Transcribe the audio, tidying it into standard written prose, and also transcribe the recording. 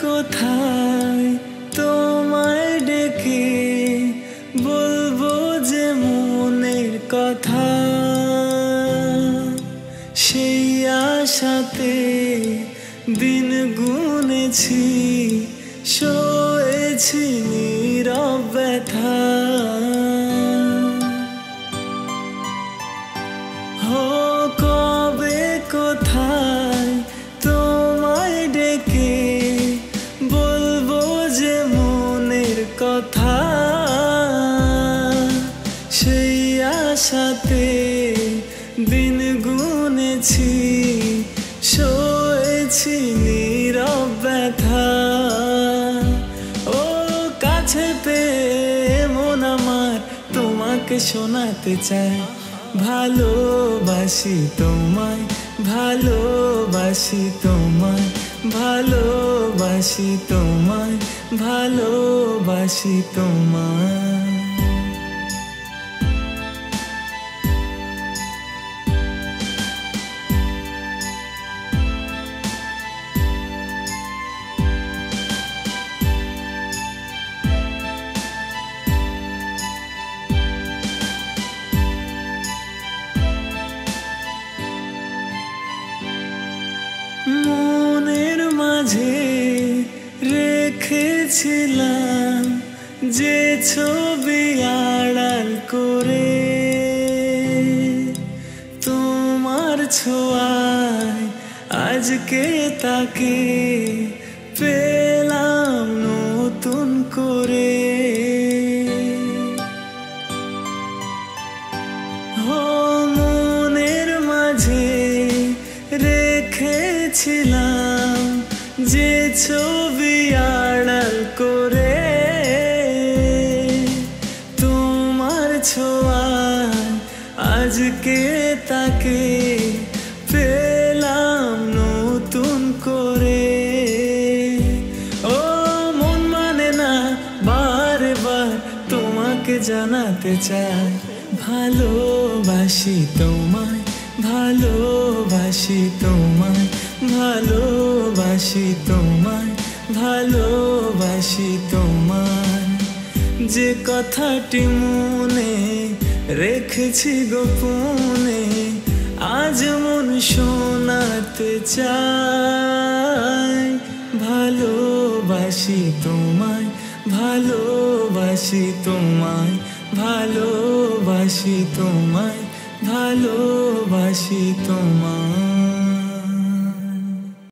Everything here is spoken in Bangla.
কোথায় তোমায় ডেকে বলবো যে মনের কথা, সেই আশাতে দিন গুনেছি, সয়েছি নীরব ব্যথা। হো কবে কোথায় তোমায় ডেকে বলবো যে মনের কথা, সেই আশাতে দিন গুনেছি, সয়েছি নীরব ব্যথা। ও কাছে পেয়ে মন আমার তোমাকে শোনাতে চায়, ভালোবাসি তোমায়, ভালোবাসি তোমায়, ভালোবাসি তোমায়, ভালোবাসি তোমায়। মনের মাঝে রেখেছিলাম যে ছবি আড়াল করে, তোমার ছোঁয়ায় আজকে তাকে পেলাম নতুন করে। মনের মাঝে রেখেছিলাম যে ছবি আড়াল করে, তোমার ছোঁয়ায় আজকে তাকে পেলাম নতুন করে। ও মন মানে না বারে বার তোমাকে জানাতে চাই, ভালোবাসি তোমায়, ভালোবাসি তোমায়, ভালোবাসি তোমায়, ভালোবাসি তোমায়। যে কথাটি মনে রেখেছি গোপনে, আজ মন শোনাতে চাই, ভালোবাসি তোমায়, ভালোবাসি তোমায়, ভালোবাসি তোমায়, ভালোবাসি তোমায়।